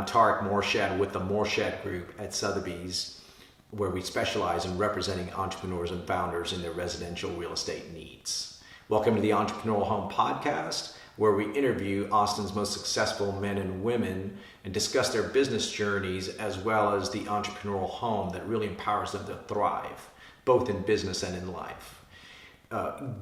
Tarek Morshed with the Morshed Group at Sothebys, where we specialize in representing entrepreneurs and founders in their residential real estate needs. Welcome to the Entrepreneurial Home Podcast, where we interview Austin's most successful men and women and discuss their business journeys as well as the entrepreneurial home that really empowers them to thrive, both in business and in life.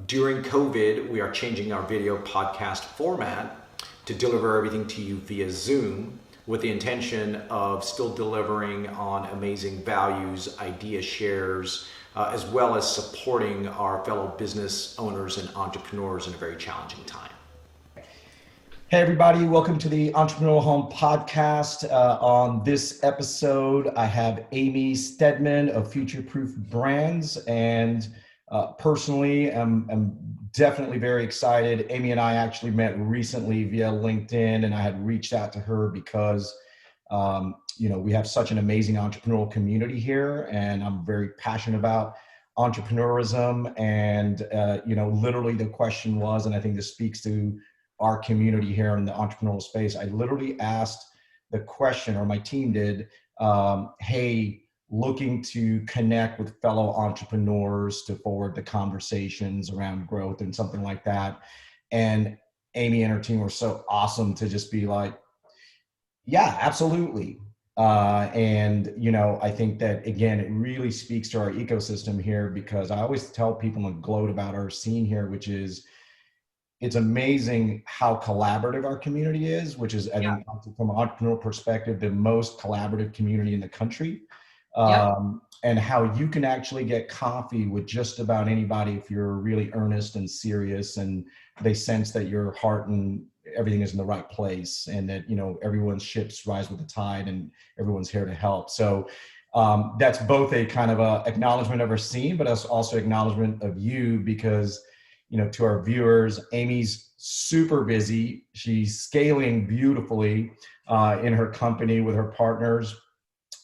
During COVID, we are changing our video podcast format to deliver everything to you via Zoom with the intention of still delivering on amazing values, idea shares, as well as supporting our fellow business owners and entrepreneurs in a very challenging time. Hey everybody, welcome to the Entrepreneurial Home Podcast. On this episode, I have Aimy Steadman of Future Proof Brands, and personally, I'm definitely very excited. Aimy and I actually met recently via LinkedIn, and I had reached out to her because, we have such an amazing entrepreneurial community here, and I'm very passionate about entrepreneurism. And, literally the question was, and I think this speaks to our community here in the entrepreneurial space, I literally asked the question, or my team did, hey, looking to connect with fellow entrepreneurs to forward the conversations around growth and something like that. And Aimy and her team were so awesome to just be like, yeah, absolutely. I think that, again, it really speaks to our ecosystem here, because I always tell people and gloat about our scene here, which is, it's amazing how collaborative our community is, which is, I think, from an entrepreneurial perspective, the most collaborative community in the country. And how you can actually get coffee with just about anybody if you're really earnest and serious, and they sense that your heart and everything is in the right place, and that, everyone's ships rise with the tide and everyone's here to help. So that's both a kind of a acknowledgement of our scene, but it's also acknowledgement of you, because, to our viewers, Aimy's super busy. She's scaling beautifully in her company with her partners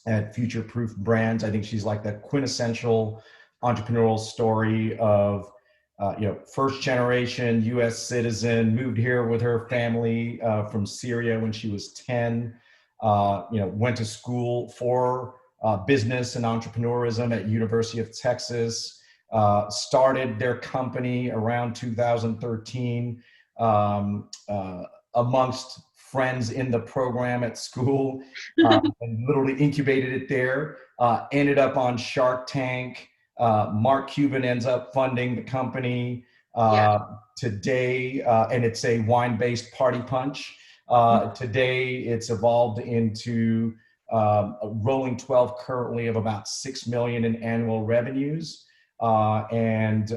at Future Proof Brands. I think she's like the quintessential entrepreneurial story of, first generation US citizen, moved here with her family from Syria when she was 10, went to school for business and entrepreneurism at University of Texas, started their company around 2013 amongst friends in the program at school, and literally incubated it there, ended up on Shark Tank. Mark Cuban ends up funding the company today, and it's a wine-based party punch. Today, it's evolved into a rolling 12 currently of about 6 million in annual revenues, and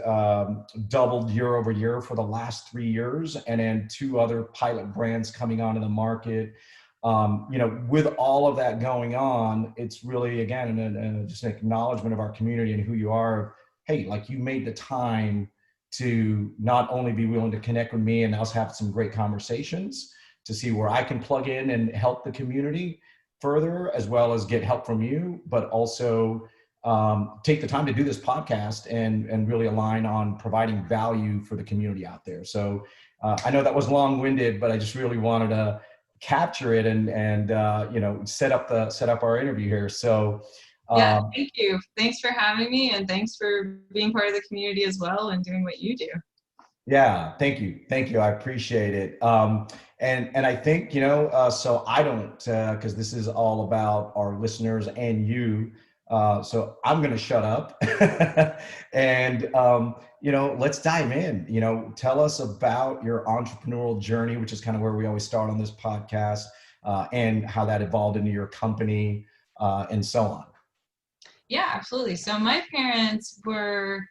doubled year over year for the last 3 years, and then 2 other pilot brands coming onto the market. With all of that going on, it's really, again, just an acknowledgement of our community and who you are. Hey, like, you made the time to not only be willing to connect with me and us have some great conversations to see where I can plug in and help the community further, as well as get help from you, but also take the time to do this podcast and really align on providing value for the community out there. So I know that was long-winded, but I just really wanted to capture it and set up our interview here. So thank you. Thanks for having me, and thanks for being part of the community as well and doing what you do. Yeah, thank you. I appreciate it. And I think, so I don't, because this is all about our listeners and you. So I'm going to shut up and, let's dive in. Tell us about your entrepreneurial journey, which is kind of where we always start on this podcast, and how that evolved into your company, and so on. Yeah, absolutely. So my parents were,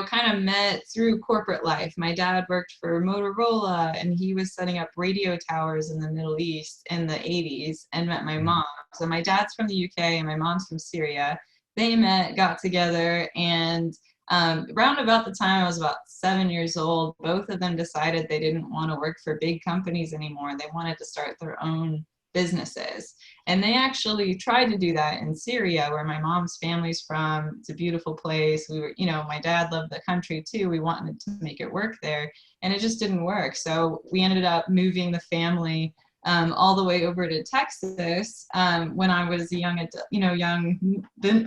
kind of met through corporate life. My dad worked for Motorola, and he was setting up radio towers in the Middle East in the 80s, and met my mom. So my dad's from the UK and my mom's from Syria. They met, got together, and around about the time I was about 7 years old, both of them decided they didn't want to work for big companies anymore. They wanted to start their own businesses. And they actually tried to do that in Syria, where my mom's family's from. It's a beautiful place. We were, my dad loved the country too. We wanted to make it work there, and it just didn't work. So we ended up moving the family all the way over to Texas when I was young,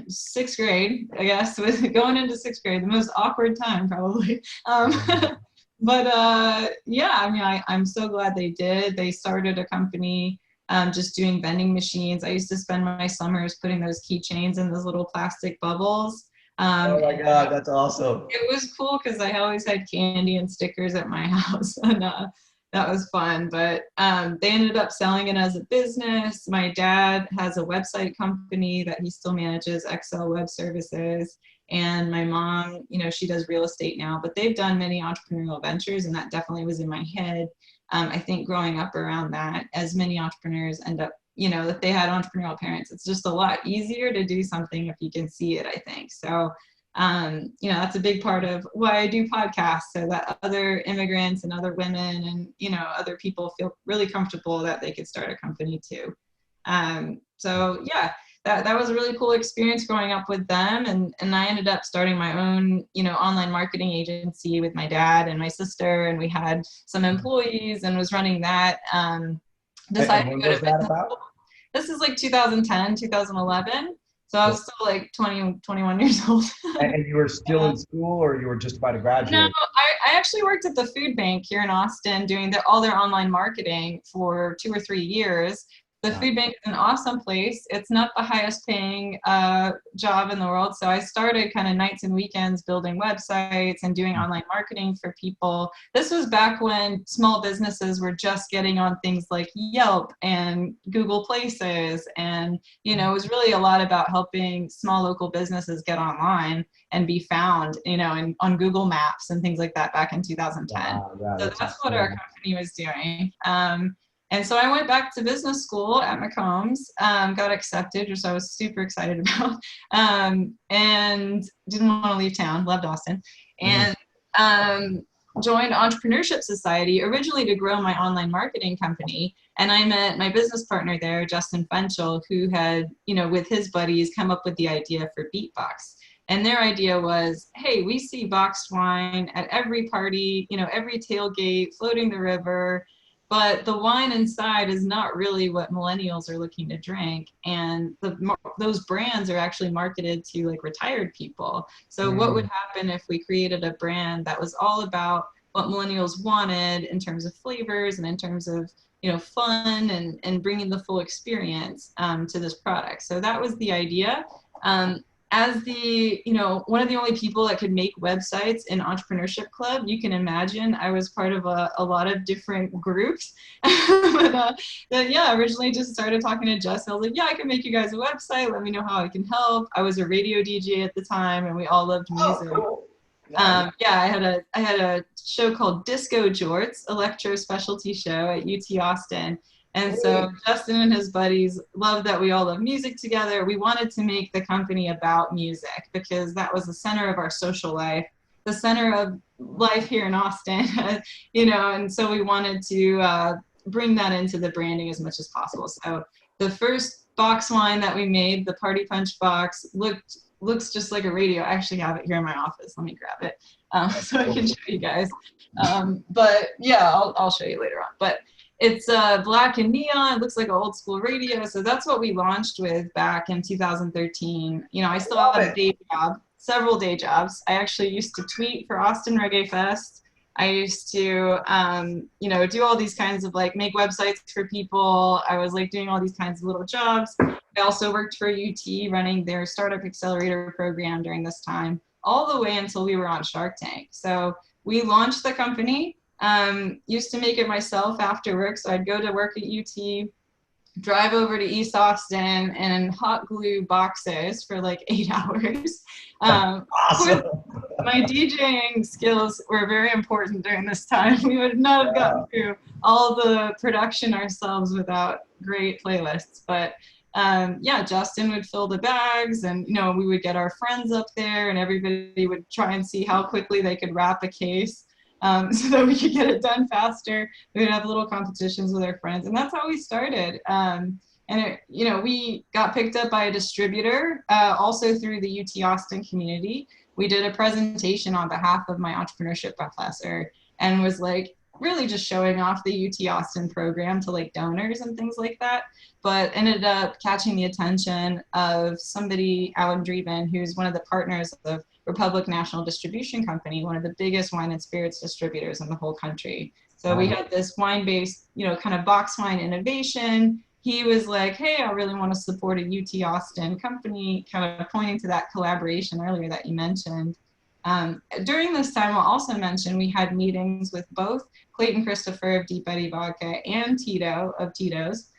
sixth grade, I guess, with going into sixth grade, the most awkward time probably. But yeah, I mean, I'm so glad they did. They started a company just doing vending machines. I used to spend my summers putting those keychains in those little plastic bubbles. Oh my God, that's awesome. It was cool because I always had candy and stickers at my house, and that was fun. But they ended up selling it as a business. My dad has a website company that he still manages, XL Web Services. And my mom, she does real estate now, but they've done many entrepreneurial ventures, and that definitely was in my head. I think growing up around that, as many entrepreneurs end up, if they had entrepreneurial parents, it's just a lot easier to do something if you can see it, I think. So, that's a big part of why I do podcasts, so that other immigrants and other women and, other people feel really comfortable that they could start a company too. So yeah. That was a really cool experience growing up with them. And I ended up starting my own, online marketing agency with my dad and my sister. And we had some employees and was running that. Decided to go to that about? This is like 2010, 2011. So I was still like 20, 21 years old. And you were still in school, or you were just about to graduate? No, I actually worked at the food bank here in Austin doing all their online marketing for 2 or 3 years. The food bank is an awesome place. It's not the highest paying job in the world. So I started kind of nights and weekends building websites and doing online marketing for people. This was back when small businesses were just getting on things like Yelp and Google Places. And, it was really a lot about helping small local businesses get online and be found, on Google Maps and things like that back in 2010. Wow, so that's what our company was doing. And so I went back to business school at McCombs, got accepted, which I was super excited about, and didn't want to leave town, loved Austin, and joined Entrepreneurship Society, originally to grow my online marketing company. And I met my business partner there, Justin Fenchel, who had, with his buddies, come up with the idea for Beatbox. And their idea was, hey, we see boxed wine at every party, every tailgate, floating the river. But the wine inside is not really what millennials are looking to drink. And those brands are actually marketed to like retired people. So what would happen if we created a brand that was all about what millennials wanted in terms of flavors and in terms of, fun and bringing the full experience to this product. So that was the idea. As the, one of the only people that could make websites in Entrepreneurship Club, you can imagine I was part of a lot of different groups. But originally just started talking to Justin. I was like, yeah, I can make you guys a website. Let me know how I can help. I was a radio DJ at the time, and we all loved music. Oh, cool. I had a show called Disco Jorts, electro specialty show at UT Austin. And so Justin and his buddies loved that we all love music together. We wanted to make the company about music because that was the center of our social life, the center of life here in Austin, and so we wanted to bring that into the branding as much as possible. So the first box wine that we made, the Party Punch box, looks just like a radio. I actually have it here in my office. Let me grab it so I can show you guys. But yeah, I'll show you later on. But it's black and neon. It looks like an old school radio. So that's what we launched with back in 2013. I still have a day job, several day jobs. I actually used to tweet for Austin Reggae Fest. I used to, do all these kinds of make websites for people. I was doing all these kinds of little jobs. I also worked for UT running their startup accelerator program during this time, all the way until we were on Shark Tank. So we launched the company. Used to make it myself after work. So I'd go to work at UT, drive over to East Austin and hot glue boxes for 8 hours. Awesome. My DJing skills were very important during this time. We would not have gotten through all the production ourselves without great playlists. But Justin would fill the bags, and we would get our friends up there, and everybody would try and see how quickly they could wrap a case. So that we could get it done faster. We would have little competitions with our friends, and that's how we started. We got picked up by a distributor, also through the UT Austin community. We did a presentation on behalf of my entrepreneurship professor, and was like, really just showing off the UT Austin program to like donors and things like that, but ended up catching the attention of somebody, Alan Dreeben, who's one of the partners of Republic National Distribution Company, one of the biggest wine and spirits distributors in the whole country. So we had this wine-based, kind of box wine innovation. He was like, hey, I really want to support a UT Austin company, kind of pointing to that collaboration earlier that you mentioned. During this time, I'll also mention we had meetings with both Clayton Christopher of Deep Eddy Vodka and Tito of Tito's.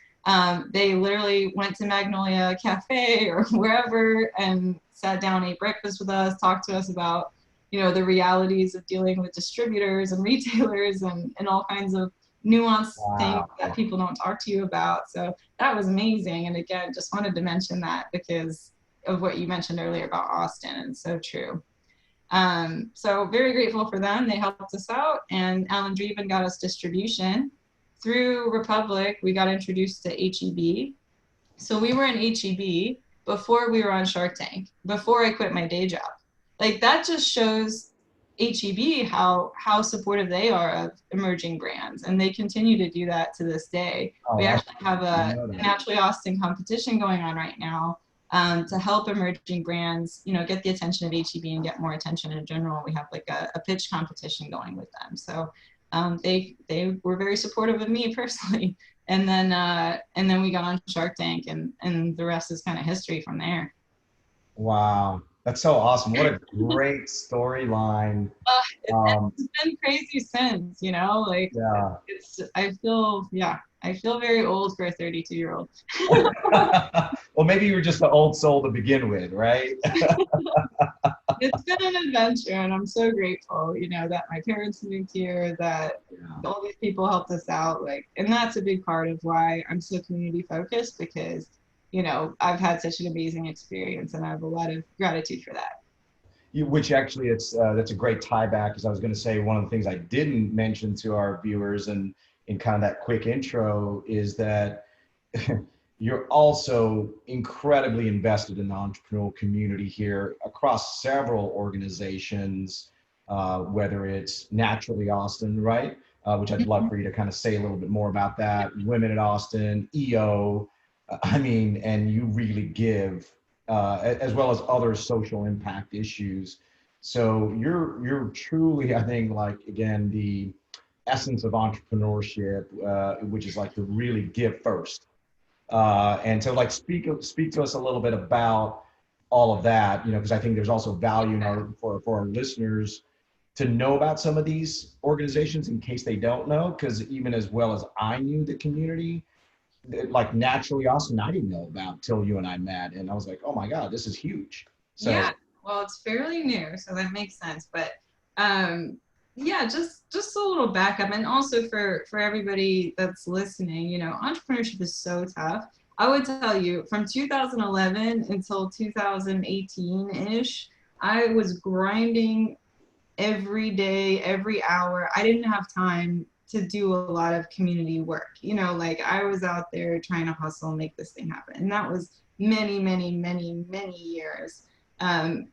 They literally went to Magnolia Cafe or wherever and sat down, ate breakfast with us, talked to us about, the realities of dealing with distributors and retailers and all kinds of nuanced things that people don't talk to you about. So that was amazing. And again, just wanted to mention that because of what you mentioned earlier about Austin, and so true. So very grateful for them. They helped us out, and Alan Dreeben got us distribution. Through Republic, we got introduced to HEB. So we were in HEB before we were on Shark Tank, before I quit my day job. Like that just shows HEB how supportive they are of emerging brands, and they continue to do that to this day. We actually have a Naturally Austin competition going on right now to help emerging brands, get the attention of HEB and get more attention in general. We have like a pitch competition going with them. So they were very supportive of me personally. And then we got on Shark Tank, and the rest is kind of history from there. Wow. That's so awesome. What a great storyline. It's been crazy since, I feel very old for a 32-year-old. Well, maybe you were just an old soul to begin with, right? It's been an adventure, and I'm so grateful, that my parents moved here, that all these people helped us out, and that's a big part of why I'm so community focused, because I've had such an amazing experience, and I have a lot of gratitude for that. Which actually, that's a great tie back, because I was going to say one of the things I didn't mention to our viewers and in kind of that quick intro is that you're also incredibly invested in the entrepreneurial community here across several organizations, whether it's Naturally Austin, right? Which I'd love for you to kind of say a little bit more about that. Women at Austin, EO. And you really give, as well as other social impact issues. So you're truly, I think, again, the essence of entrepreneurship, which is to really give first. And so speak to us a little bit about all of that, because I think there's also value for our listeners to know about some of these organizations in case they don't know, because even as well as I knew the community, Naturally Austin, I didn't know about till you and I met, and I was like, oh my God, this is huge. So yeah, well, it's fairly new, so that makes sense. But just a little backup, and also for everybody that's listening, entrepreneurship is so tough. I would tell you, from 2011 until 2018-ish, I was grinding every day, every hour. I didn't have time to do a lot of community work. I was out there trying to hustle and make this thing happen. And that was many, many, many, many years. After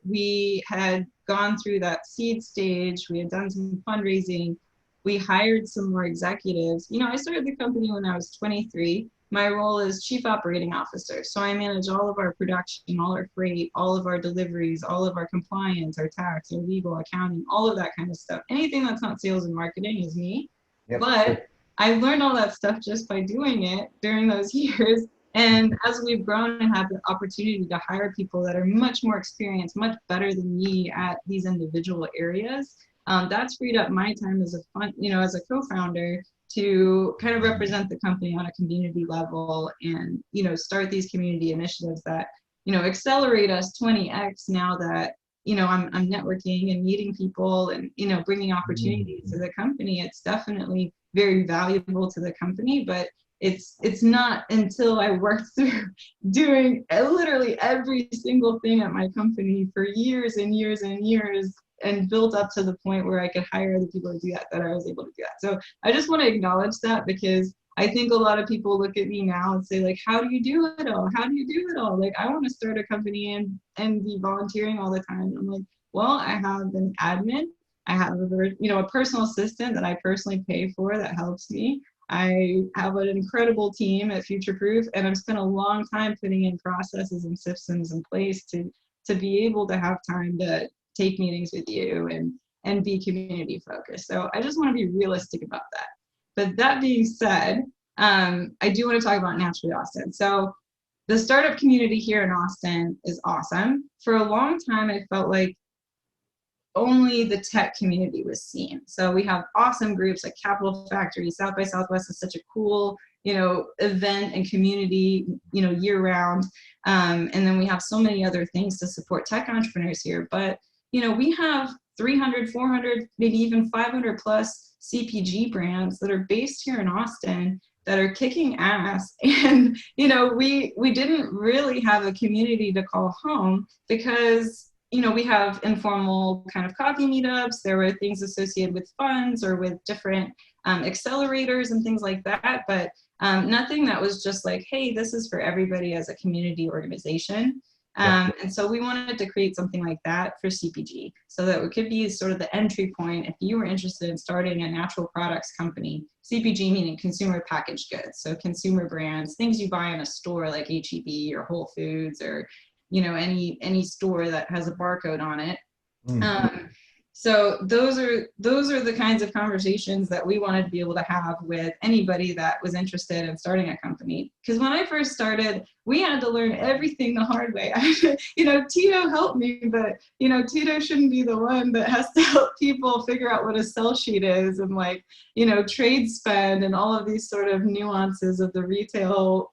we had gone through that seed stage, we had done some fundraising, we hired some more executives. I started the company when I was 23. My role is Chief Operating Officer. So I manage all of our production, all our freight, all of our deliveries, all of our compliance, our tax, our legal, accounting, all of that kind of stuff. Anything that's not sales and marketing is me. Yep. But I learned all that stuff just by doing it during those years. And as we've grown and had the opportunity to hire people that are much more experienced, much better than me at these individual areas, that's freed up my time as a co-founder to kind of represent the company on a community level and, start these community initiatives that, accelerate us 20x now that, I'm networking and meeting people and, bringing opportunities to the company. It's definitely very valuable to the company, but it's not until I worked through doing literally every single thing at my company for years and years and years and built up to the point where I could hire other people to do that I was able to do that. So I just want to acknowledge that, because I think a lot of people look at me now and say, how do you do it all? How do you do it all? I want to start a company and be volunteering all the time. I'm like, well, I have an admin, I have a personal assistant that I personally pay for that helps me. I have an incredible team at Future Proof, and I've spent a long time putting in processes and systems in place to be able to have time to take meetings with you and be community focused. So I just want to be realistic about that. But that being said, I do want to talk about Naturally Austin. So the startup community here in Austin is awesome. For a long time, I felt like only the tech community was seen. So we have awesome groups like Capital Factory. South by Southwest is such a cool, event and community, year round. And then we have so many other things to support tech entrepreneurs here. But, we have 300, 400, maybe even 500 plus CPG brands that are based here in Austin that are kicking ass. And, we didn't really have a community to call home because, we have informal kind of coffee meetups. There were things associated with funds or with different accelerators and things like that, but nothing that was just like, hey, this is for everybody as a community organization. And so we wanted to create something like that for CPG so that it could be sort of the entry point if you were interested in starting a natural products company, CPG meaning consumer packaged goods. So consumer brands, things you buy in a store like HEB or Whole Foods or, any store that has a barcode on it. So those are the kinds of conversations that we wanted to be able to have with anybody that was interested in starting a company. Because when I first started, we had to learn everything the hard way. Tito helped me, but Tito shouldn't be the one that has to help people figure out what a sell sheet is and trade spend and all of these sort of nuances of the retail,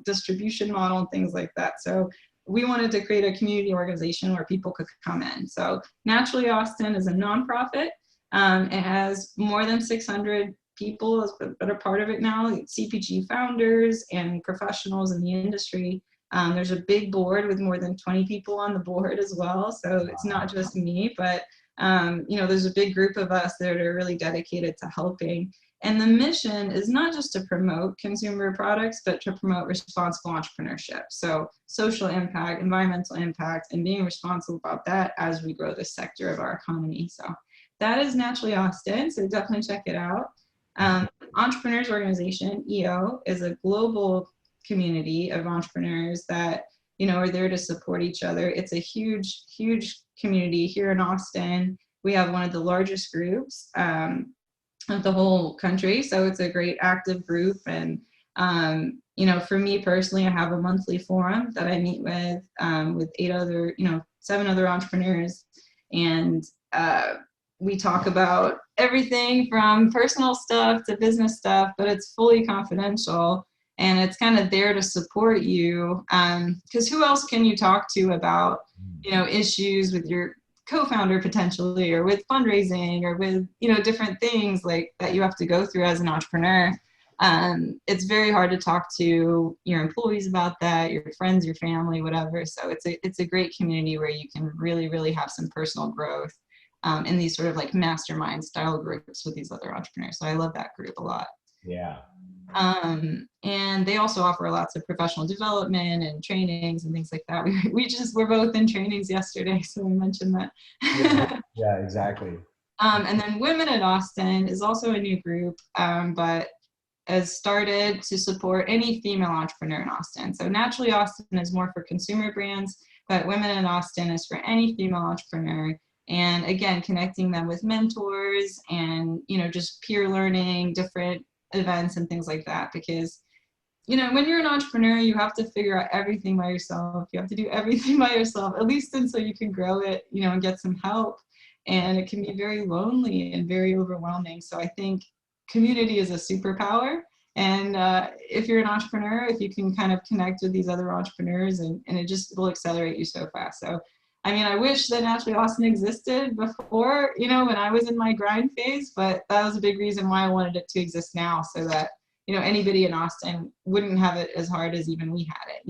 distribution model and things like that. So we wanted to create a community organization where people could come in. So Naturally Austin is a nonprofit. It has more than 600 people that are part of it now, CPG founders and professionals in the industry. There's a big board with more than 20 people on the board as well. So it's not just me, but there's a big group of us that are really dedicated to helping. And the mission is not just to promote consumer products, but to promote responsible entrepreneurship. So social impact, environmental impact, and being responsible about that as we grow this sector of our economy. So that is Naturally Austin. So definitely check it out. Entrepreneurs Organization, EO, is a global community of entrepreneurs that, are there to support each other. It's a huge, huge community here in Austin. We have one of the largest groups of the whole country. So it's a great active group. And, for me personally, I have a monthly forum that I meet with 7 other entrepreneurs. And we talk about everything from personal stuff to business stuff, but it's fully confidential. And it's kind of there to support you. Because who else can you talk to about, issues with your co-founder potentially, or with fundraising, or with, different things like that you have to go through as an entrepreneur. It's very hard to talk to your employees about that, your friends, your family, whatever. So it's a great community where you can really, really have some personal growth in these sort of like mastermind style groups with these other entrepreneurs. So I love that group a lot. Yeah. And they also offer lots of professional development and trainings and things like that. We're both in trainings yesterday, so we mentioned that. Yeah, exactly. And then Women in Austin is also a new group, but has started to support any female entrepreneur in Austin. So Naturally Austin is more for consumer brands, but Women in Austin is for any female entrepreneur. And again, connecting them with mentors and, just peer learning, different events and things like that. Because, when you're an entrepreneur, you have to figure out everything by yourself. You have to do everything by yourself, at least until you can grow it, and get some help. And it can be very lonely and very overwhelming. So I think community is a superpower. And if you're an entrepreneur, if you can kind of connect with these other entrepreneurs, and it just will accelerate you so fast. So, I wish that Naturally Austin existed before, when I was in my grind phase, but that was a big reason why I wanted it to exist now, so that, anybody in Austin wouldn't have it as hard as even we had it,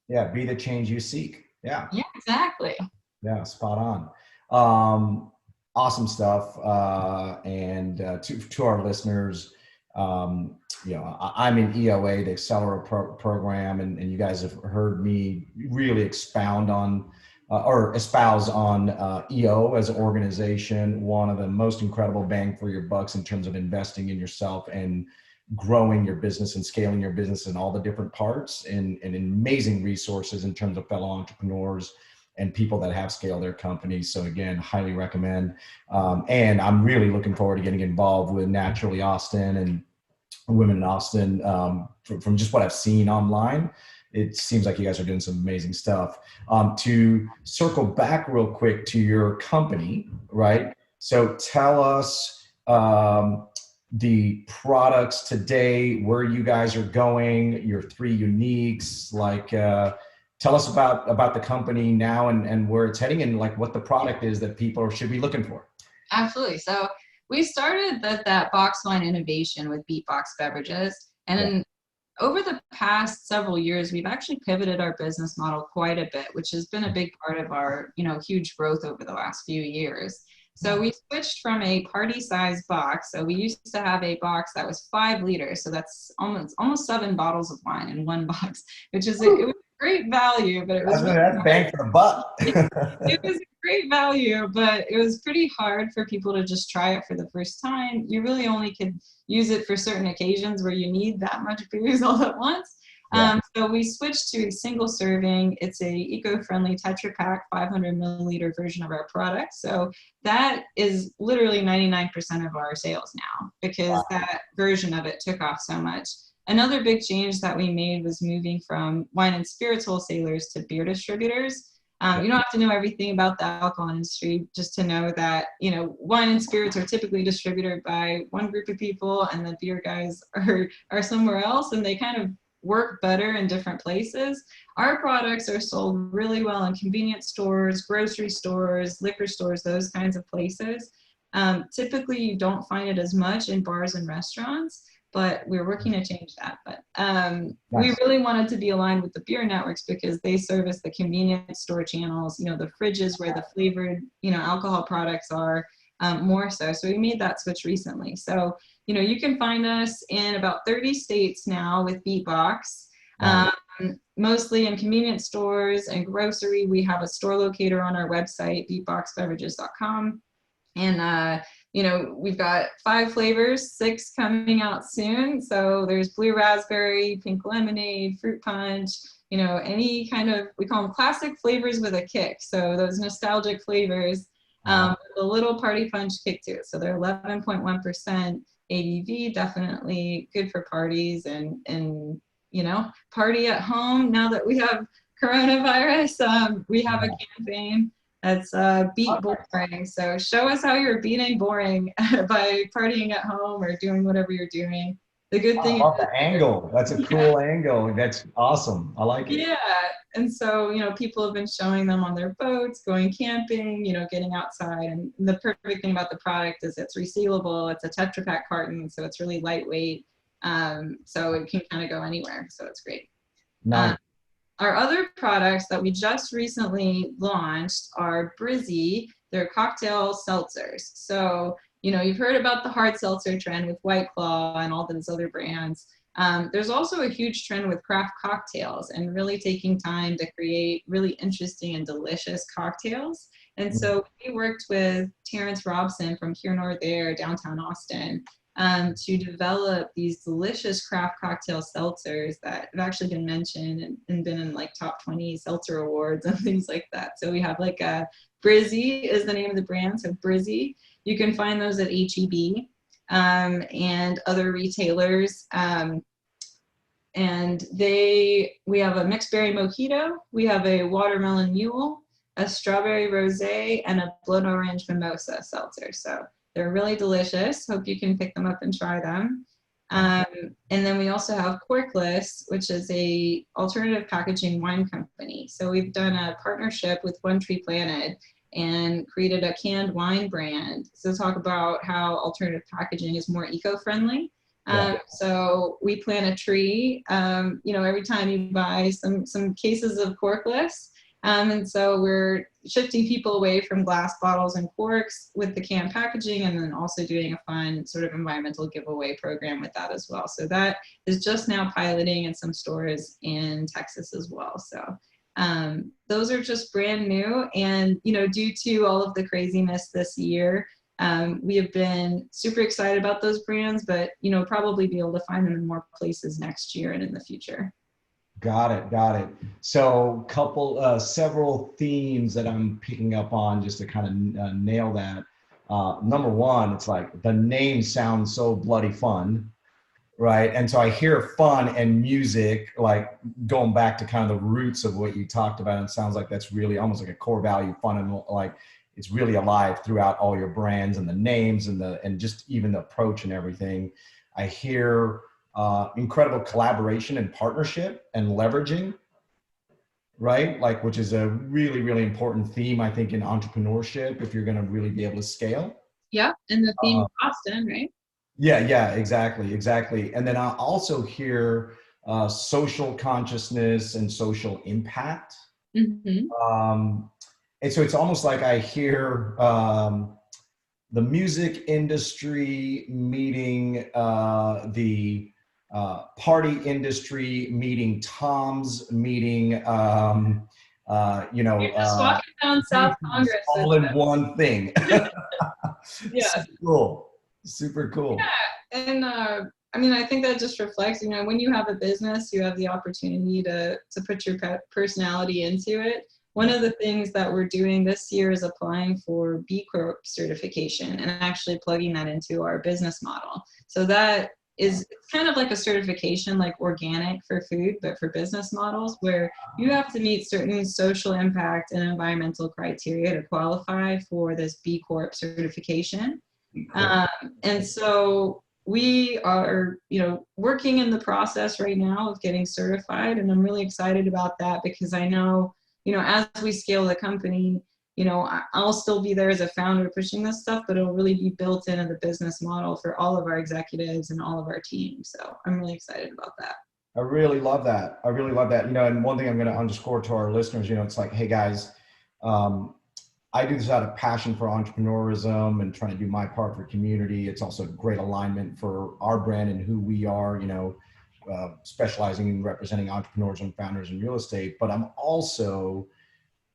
Yeah, be the change you seek. Yeah. Yeah, exactly. Yeah, spot on. Awesome stuff. And to our listeners, I'm in EOA, the Accelerator program, and you guys have heard me really expound on or espouse on EO as an organization, one of the most incredible bang for your bucks in terms of investing in yourself and growing your business and scaling your business in all the different parts, and amazing resources in terms of fellow entrepreneurs and people that have scaled their companies. So again, highly recommend. And I'm really looking forward to getting involved with Naturally Austin and Women in Austin. From just what I've seen online, it seems like you guys are doing some amazing stuff. To circle back real quick to your company, right? So tell us the products today, where you guys are going, your 3 uniques, like tell us about the company now and where it's heading, and like what the product is that people should be looking for. Absolutely. So we started that box wine innovation with Beatbox beverages, and over the past several years, we've actually pivoted our business model quite a bit, which has been a big part of our, huge growth over the last few years. So we switched from a party-sized box. So we used to have a box that was 5 liters. So that's almost 7 bottles of wine in one box, which is it was great value, but it was that's bang for the buck. it was a great value, but it was pretty hard for people to just try it for the first time. You really only could use it for certain occasions where you need that much booze all at once. So we switched to a single serving. It's a eco-friendly Tetra Pak 500 milliliter version of our product. So that is literally 99% of our sales now, because that version of it took off so much. Another big change that we made was moving from wine and spirits wholesalers to beer distributors. You don't have to know everything about the alcohol industry just to know that, wine and spirits are typically distributed by one group of people, and the beer guys are somewhere else, and they kind of work better in different places. Our products are sold really well in convenience stores, grocery stores, liquor stores, those kinds of places. Typically, you don't find it as much in bars and restaurants, but we're working to change that. But we really wanted to be aligned with the beer networks because they service the convenience store channels, the fridges where the flavored, alcohol products are more so. So we made that switch recently. So, you can find us in about 30 states now with Beatbox, mostly in convenience stores and grocery. We have a store locator on our website, beatboxbeverages.com. And, we've got 5 flavors, 6 coming out soon. So there's blue raspberry, pink lemonade, fruit punch, any kind of, we call them classic flavors with a kick. So those nostalgic flavors, with a little party punch kick to it. So they're 11.1% ABV, definitely good for parties and party at home. Now that we have coronavirus, we have a campaign that's beat boring. So show us how you're beating boring by partying at home or doing whatever you're doing. The good thing is the angle. That's a cool angle. That's awesome. I like it. Yeah. And so, people have been showing them on their boats, going camping, getting outside. And the perfect thing about the product is it's resealable. It's a Tetra Pak carton, so it's really lightweight. So it can kind of go anywhere. So it's great. Nice. Our other products that we just recently launched are Brizzy. They're cocktail seltzers. So, you've heard about the hard seltzer trend with White Claw and all those other brands. There's also a huge trend with craft cocktails and really taking time to create really interesting and delicious cocktails. And so we worked with Terrence Robson from Here Nor There, downtown Austin, to develop these delicious craft cocktail seltzers that have actually been mentioned and been in like top 20 seltzer awards and things like that. So we have like a Brizzy is the name of the brand. So Brizzy, you can find those at H-E-B and other retailers. And we have a mixed berry mojito, we have a watermelon mule, a strawberry rosé, and a blood orange mimosa seltzer. So they're really delicious. Hope you can pick them up and try them. And then we also have Corkless, which is a alternative packaging wine company. So we've done a partnership with One Tree Planet and created a canned wine brand. So talk about how alternative packaging is more eco-friendly. So we plant a tree, every time you buy some cases of Corkless. And so we're shifting people away from glass bottles and corks with the canned packaging, and then also doing a fun sort of environmental giveaway program with that as well. So that is just now piloting in some stores in Texas as well. So Those are just brand new. And, you know, due to all of the craziness this year, we have been super excited about those brands, but, you know, probably be able to find them in more places next year and in the future. Got it. Got it. So several themes that I'm picking up on just to kind of nail that. Number one, it's like the name sounds so bloody fun, right? And so I hear fun and music, like going back to kind of the roots of what you talked about. It sounds like that's really almost like a core value, fun, and like it's really alive throughout all your brands and the names and just even the approach and everything. I hear incredible collaboration and partnership and leveraging, right? Like, which is a really, really important theme, I think, in entrepreneurship, if you're going to really be able to scale. Yeah. And the theme of Boston, right? Yeah, exactly. And then I also hear social consciousness and social impact. Mm-hmm. And so it's almost like I hear the music industry meeting the party industry meeting Tom's meeting, you know, You're just walking down South Congress. All in one thing. Yeah. Super cool. Yeah. And I mean, I think that just reflects, you know, when you have a business, you have the opportunity to put your personality into it. One of the things that we're doing this year is applying for BCorp Certification and actually plugging that into our business model. So that is kind of like a certification, like organic for food, but for business models, where you have to meet certain social impact and environmental criteria to qualify for this BCorp certification. And so we are, you know, working in the process right now of getting certified, and I'm really excited about that because I know, you know, as we scale the company, you know, I'll still be there as a founder pushing this stuff, but it'll really be built into the business model for all of our executives and all of our teams. So I'm really excited about that. I really love that. You know, and one thing I'm going to underscore to our listeners, you know, it's like, hey guys, I do this out of passion for entrepreneurism and trying to do my part for community. It's also great alignment for our brand and who we are, you know, specializing in representing entrepreneurs and founders in real estate. But I'm also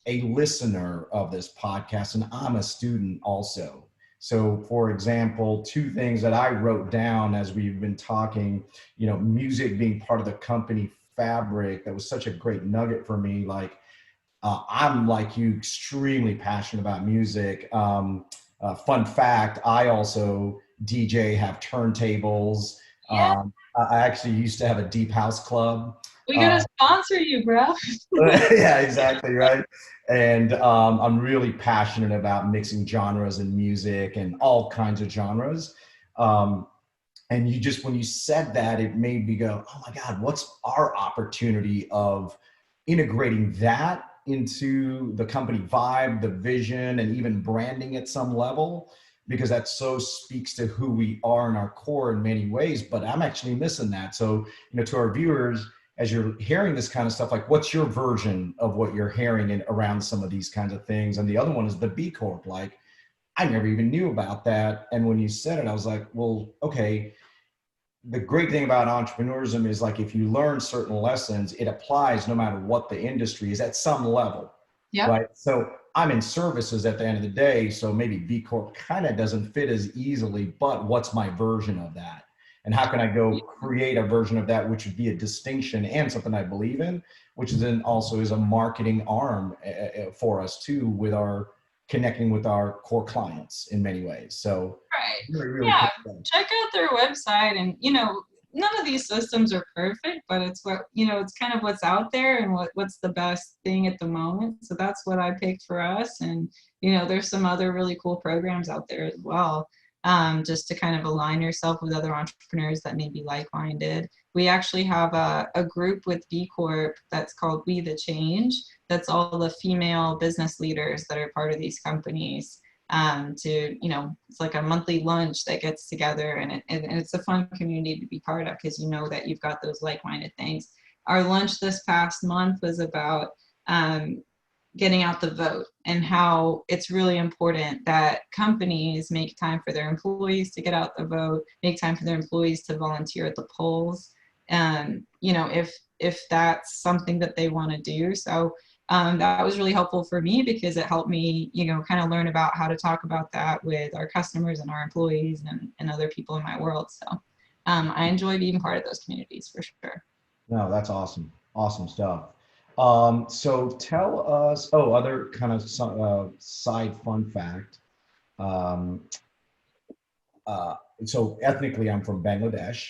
a listener of this podcast, and I'm a student also. So for example, two things that I wrote down as we've been talking, you know, music being part of the company fabric, that was such a great nugget for me. Like, I'm like you, extremely passionate about music. Fun fact, I also DJ, have turntables. Yeah. I actually used to have a deep house club. We gotta sponsor you, bro. Yeah, exactly, right. And I'm really passionate about mixing genres in music and all kinds of genres. And you just, when you said that, it made me go, oh my God, what's our opportunity of integrating that into the company vibe, the vision, and even branding at some level, because that so speaks to who we are in our core in many ways. But I'm actually missing that. So, you know, to our viewers, as you're hearing this kind of stuff, like, what's your version of what you're hearing in around some of these kinds of things? And the other one is the B Corp. Like, I never even knew about that. And when you said it, I was like, well, okay. The great thing about entrepreneurism is, like, if you learn certain lessons, it applies no matter what the industry is at some level. Yep. Right. So I'm in services at the end of the day. So maybe B Corp kind of doesn't fit as easily, but what's my version of that? And how can I go create a version of that, which would be a distinction and something I believe in, which is then also is a marketing arm for us too, with our connecting with our core clients in many ways. So right. really yeah, cool. Check out their website, and, you know, none of these systems are perfect, but it's what, you know, it's kind of what's out there and what's the best thing at the moment. So that's what I picked for us. And, you know, there's some other really cool programs out there as well. Just to kind of align yourself with other entrepreneurs that may be like-minded. We actually have a group with B Corp that's called We the Change. That's all the female business leaders that are part of these companies. To, you know, it's like a monthly lunch that gets together, and it's a fun community to be part of, because you know that you've got those like-minded things. Our lunch this past month was about getting out the vote, and how it's really important that companies make time for their employees to get out the vote, make time for their employees to volunteer at the polls, you know, if that's something that they want to do. So that was really helpful for me because it helped me, kind of learn about how to talk about that with our customers and our employees and other people in my world. So I enjoy being part of those communities for sure. No, that's awesome. Awesome stuff. So tell us, other kind of side fun fact. So ethnically, I'm from Bangladesh.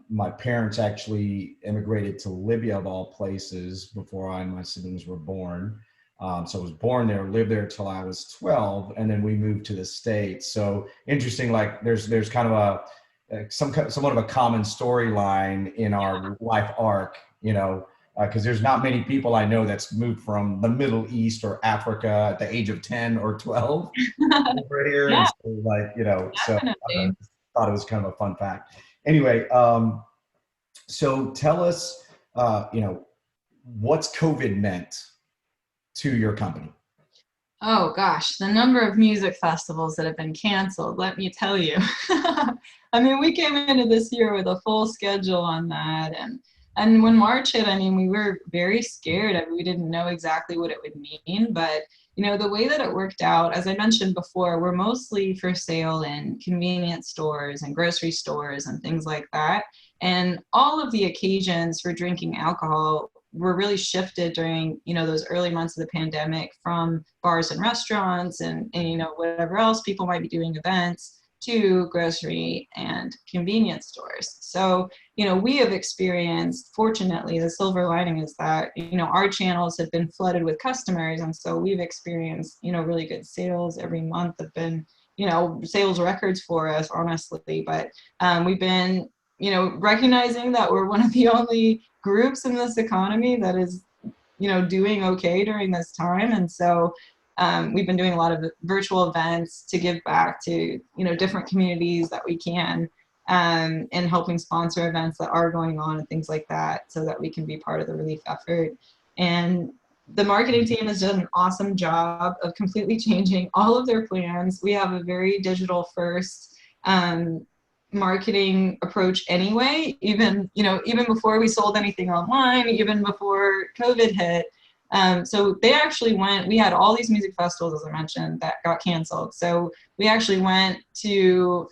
My parents actually immigrated to Libya of all places before I and my siblings were born. So I was born there, lived there till I was 12, and then we moved to the States. So interesting, like there's kind of somewhat of a common storyline in our life arc, because there's not many people I know that's moved from the Middle East or Africa at the age of 10 or 12 over here. Yeah, and so I definitely. thought it was kind of a fun fact. Anyway, so tell us, what's COVID meant to your company? Oh gosh, the number of music festivals that have been canceled, let me tell you. I mean, we came into this year with a full schedule on that. And when March hit, I mean, we were very scared. I mean, we didn't know exactly what it would mean. But, the way that it worked out, as I mentioned before, we're mostly for sale in convenience stores and grocery stores and things like that. And all of the occasions for drinking alcohol were really shifted during, those early months of the pandemic from bars and restaurants and whatever else people might be doing, events, to grocery and convenience stores. So, we have experienced, fortunately, the silver lining is that, our channels have been flooded with customers. And so we've experienced, really good sales every month have been, sales records for us, honestly. But we've been, recognizing that we're one of the only groups in this economy that is, doing okay during this time. And so we've been doing a lot of virtual events to give back to, different communities that we can, and helping sponsor events that are going on and things like that so that we can be part of the relief effort. And the marketing team has done an awesome job of completely changing all of their plans. We have a very digital first marketing approach anyway, even before we sold anything online, even before COVID hit. So they actually we had all these music festivals, as I mentioned, that got canceled. So we actually went to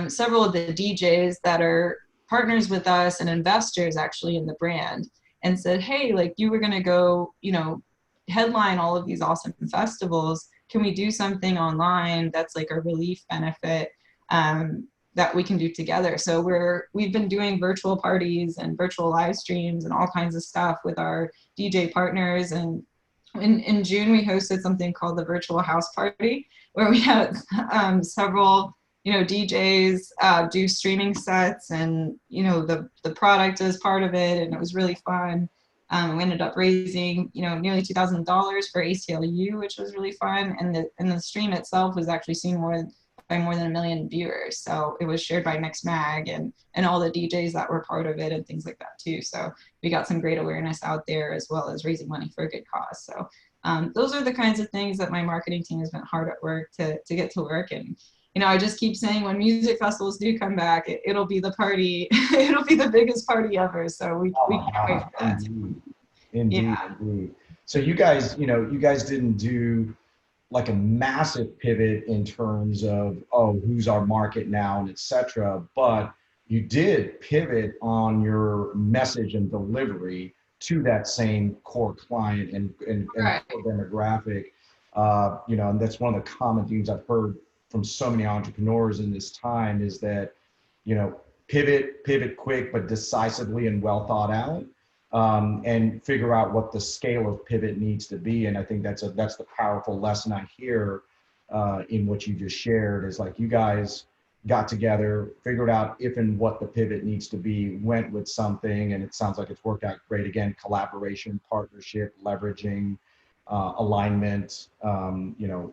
several of the DJs that are partners with us and investors actually in the brand and said, hey, like you were going to go, headline all of these awesome festivals. Can we do something online that's like a relief benefit that we can do together? So we've been doing virtual parties and virtual live streams and all kinds of stuff with our DJ partners. And in June, we hosted something called the Virtual House Party, where we had several, DJs do streaming sets, and, the product is part of it. And it was really fun. We ended up raising, nearly $2,000 for ACLU, which was really fun. And the stream itself was actually seen by more than 1 million viewers. So it was shared by Mix Mag and all the DJs that were part of it and things like that too. So we got some great awareness out there, as well as raising money for a good cause. So those are the kinds of things that my marketing team has been hard at work to get to work. And, I just keep saying when music festivals do come back, it'll be the party, it'll be the biggest party ever. So we can't wait for that. Indeed. So you guys didn't do like a massive pivot in terms of, who's our market now and et cetera, but you did pivot on your message and delivery to that same core client and Right. core demographic. And that's one of the common themes I've heard from so many entrepreneurs in this time is that, pivot quick, but decisively and well thought out. And figure out what the scale of pivot needs to be. And I think that's the powerful lesson I hear in what you just shared is like you guys got together, figured out if and what the pivot needs to be, went with something, and it sounds like it's worked out great. Again, collaboration, partnership, leveraging, alignment,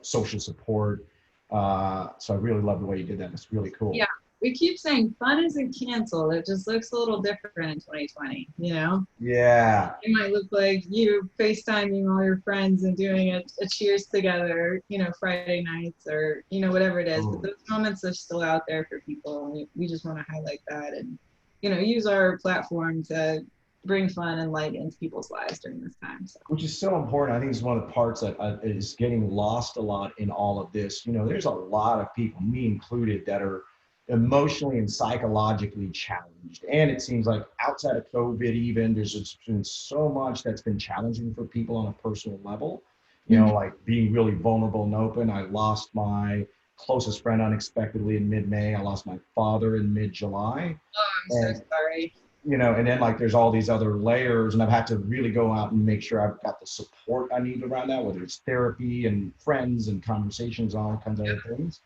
social support. So I really love the way you did that. It's really cool. Yeah. We keep saying fun isn't canceled. It just looks a little different in 2020, Yeah. It might look like you FaceTiming all your friends and doing a cheers together, Friday nights or, whatever it is. But those moments are still out there for people. And we just want to highlight that and, use our platform to, bring fun and light into people's lives during this time. So. Which is so important. I think it's one of the parts that is getting lost a lot in all of this. You know, there's a lot of people, me included, that are emotionally and psychologically challenged. And it seems like outside of COVID even, there's just been so much that's been challenging for people on a personal level. You know, like being really vulnerable and open. I lost my closest friend unexpectedly in mid-May. I lost my father in mid-July. Oh, I'm so sorry. You know, and then like there's all these other layers, and I've had to really go out and make sure I've got the support I need around that, whether it's therapy and friends and conversations, all kinds of other things.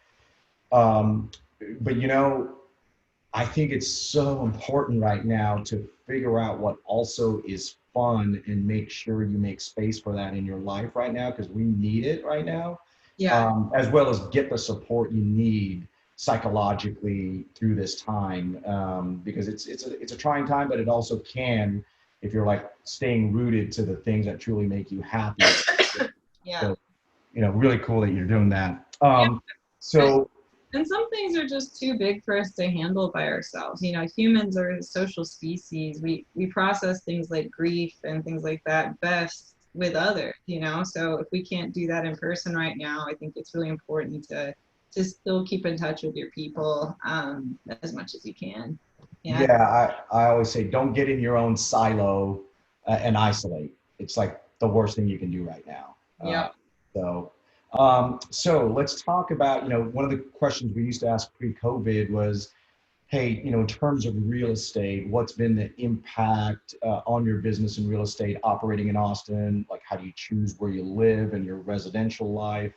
But you know, I think it's so important right now to figure out what also is fun and make sure you make space for that in your life right now, because we need it right now. Yeah. As well as get the support you need psychologically through this time, because it's a trying time, but it also can, if you're like staying rooted to the things that truly make you happy. Yeah. So, you know, really cool that you're doing that. And some things are just too big for us to handle by ourselves. You know, humans are a social species. We process things like grief and things like that best with others, you know? So if we can't do that in person right now, I think it's really important to still keep in touch with your people as much as you can. Yeah, I always say, don't get in your own silo and isolate. It's like the worst thing you can do right now. Yeah. So let's talk about, you know, one of the questions we used to ask pre-COVID was, hey, you know, in terms of real estate, what's been the impact on your business in real estate operating in Austin? Like, how do you choose where you live and your residential life?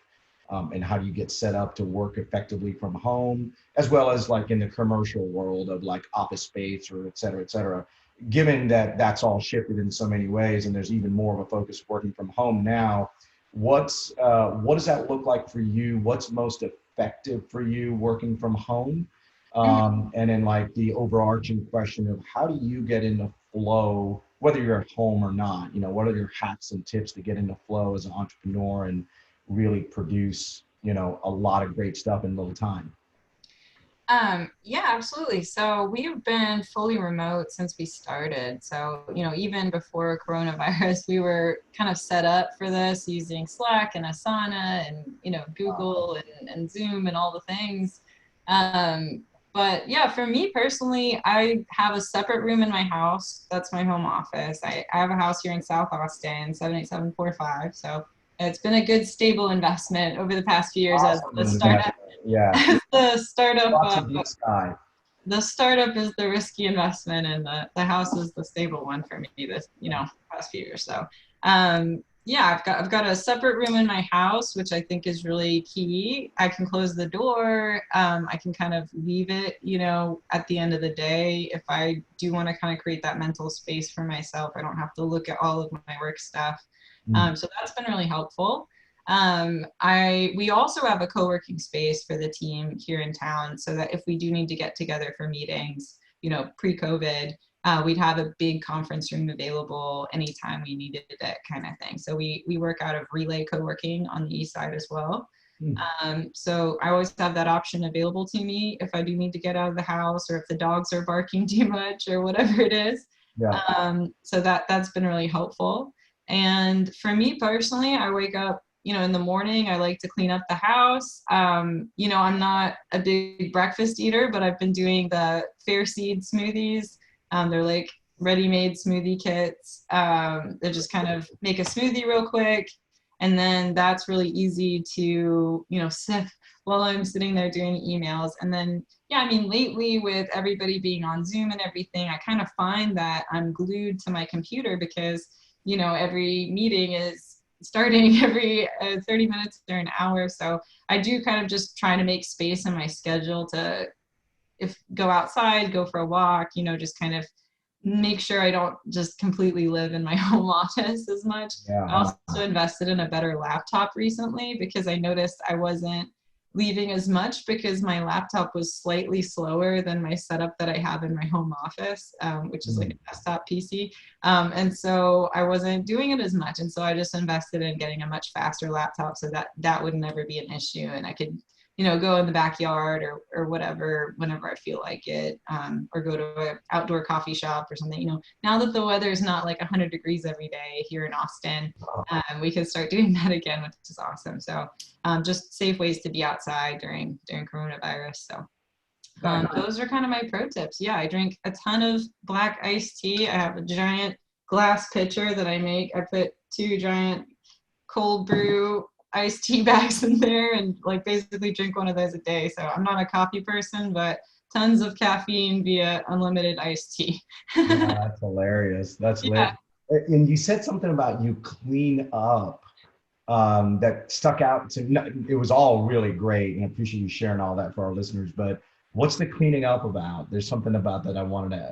And how do you get set up to work effectively from home, as well as like in the commercial world of like office space or et cetera, given that that's all shifted in so many ways and there's even more of a focus working from home now. What does that look like for you? What's most effective for you working from home? And then like the overarching question of how do you get into flow, whether you're at home or not, you know, what are your hacks and tips to get into flow as an entrepreneur and really produce, you know, a lot of great stuff in little time? Yeah, absolutely. So we've been fully remote since we started. So, you know, even before coronavirus, we were kind of set up for this using Slack and Asana and, you know, Google and Zoom and all the things. But yeah, for me personally, I have a separate room in my house. That's my home office. I have a house here in South Austin, 78745. So it's been a good, stable investment over the past few years as the startup. Yeah. The startup. Lots of blue sky. The startup is the risky investment, and the house is the stable one for me. This, you know, past few years. So, yeah, I've got a separate room in my house, which I think is really key. I can close the door. I can kind of leave it, you know, at the end of the day. If I do want to kind of create that mental space for myself, I don't have to look at all of my work stuff. So that's been really helpful. We also have a co-working space for the team here in town, so that if we do need to get together for meetings, you know, pre-COVID, we'd have a big conference room available anytime we needed it, kind of thing. So we work out of Relay Co-working on the east side as well. So I always have that option available to me if I do need to get out of the house, or if the dogs are barking too much or whatever it is. So that's been really helpful. And for me personally, I wake up, you know, in the morning, I like to clean up the house. You know, I'm not a big breakfast eater, but I've been doing the Fair Seed smoothies. They're like ready-made smoothie kits. They just kind of make a smoothie real quick. And then that's really easy to, you know, sip while I'm sitting there doing emails. And then, yeah, I mean, lately with everybody being on Zoom and everything, I kind of find that I'm glued to my computer because, you know, every meeting is starting every 30 minutes or an hour. So I do kind of just try to make space in my schedule to go outside, go for a walk, you know, just kind of make sure I don't just completely live in my home office as much. I also invested in a better laptop recently because I noticed I wasn't leaving as much because my laptop was slightly slower than my setup that I have in my home office, which is like a desktop PC. And so I wasn't doing it as much. And so I just invested in getting a much faster laptop so that would never be an issue. And I could, you go in the backyard or whatever, whenever I feel like it, or go to an outdoor coffee shop or something. Now that the weather is not like 100 degrees every day here in Austin, we can start doing that again, which is awesome. So just safe ways to be outside during coronavirus. So those are kind of my pro tips. Yeah, I drink a ton of black iced tea. I have a giant glass pitcher that I make. I put 2 giant cold brew iced tea bags in there and like basically drink one of those a day. So I'm not a coffee person, but tons of caffeine via unlimited iced tea. Yeah, that's hilarious. That's hilarious. And you said something about you clean up that stuck out to me. It was all really great, and I appreciate you sharing all that for our listeners. But what's the cleaning up about? There's something about that I wanted to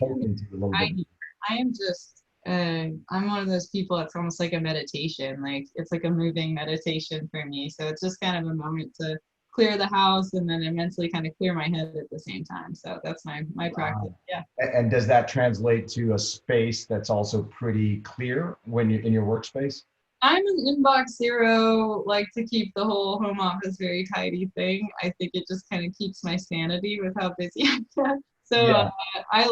poke into a little bit. I am just, I'm one of those people, it's almost like a meditation. Like it's like a moving meditation for me. So it's just kind of a moment to clear the house and then I mentally kind of clear my head at the same time. So that's my practice. Yeah. And does that translate to a space that's also pretty clear when you're in your workspace? I'm an inbox zero, like to keep the whole home office very tidy thing. I think it just kind of keeps my sanity with how busy I get. So I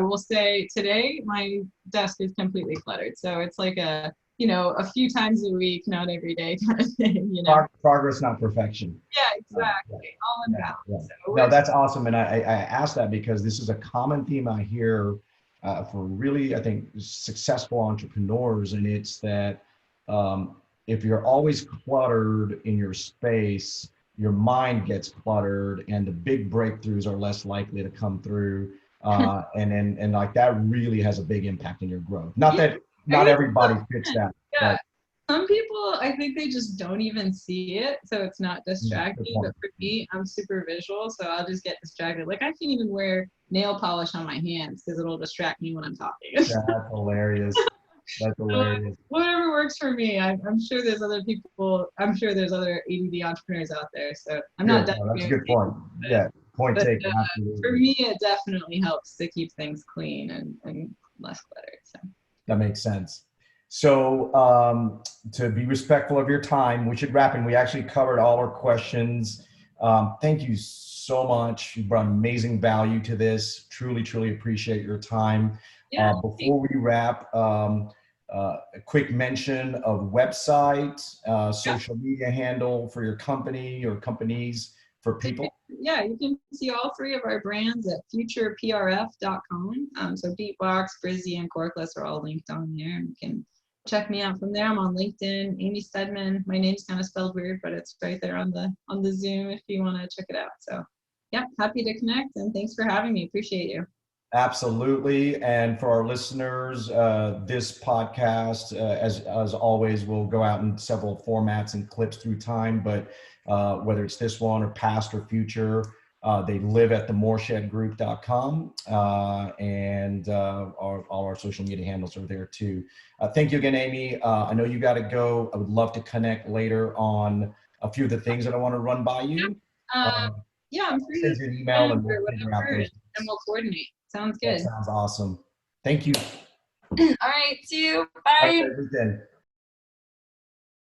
will say today, my desk is completely cluttered. So it's like a few times a week, not every day kind of thing, Progress, not perfection. Yeah, exactly. All in balance. Yeah. So no, that's awesome. And I asked that because this is a common theme I hear for really, I think, successful entrepreneurs. And it's that if you're always cluttered in your space, your mind gets cluttered and the big breakthroughs are less likely to come through. And like that really has a big impact in your growth. Not that not everybody fits that. Yeah. Some people, I think they just don't even see it. So it's not distracting. But for me, I'm super visual. So I'll just get distracted. Like I can't even wear nail polish on my hands because it'll distract me when I'm talking. That's hilarious. That's hilarious. Whatever works for me. I'm sure there's other people. I'm sure there's other ADD entrepreneurs out there. So I'm not. That's a good point. Yeah, point taken. For me, it definitely helps to keep things clean and less cluttered. So that makes sense. So to be respectful of your time, we should wrap, and we actually covered all our questions. Thank you so much. You brought amazing value to this. Truly, truly appreciate your time. Yeah, before we wrap, a quick mention of website, social media handle for your company or companies for people. Yeah, you can see all 3 of our brands at futureprf.com. So Beatbox, Brizzy, and Corkless are all linked on there. And you can check me out from there. I'm on LinkedIn, Aimy Steadman. My name's kind of spelled weird, but it's right there on the Zoom if you want to check it out. So yeah, happy to connect, and thanks for having me. Appreciate you. Absolutely. And for our listeners, this podcast, as always, will go out in several formats and clips through time, but whether it's this one or past or future, they live at the morshedgroup.com, and all our social media handles are there too. Thank you again, Aimy. I know you got to go. I would love to connect later on a few of the things that I want to run by you. Yeah, I'm free to send you an email and we'll figure out those. And we'll coordinate. Sounds good. That sounds awesome. Thank you. All right, see you. Bye. Have a great weekend.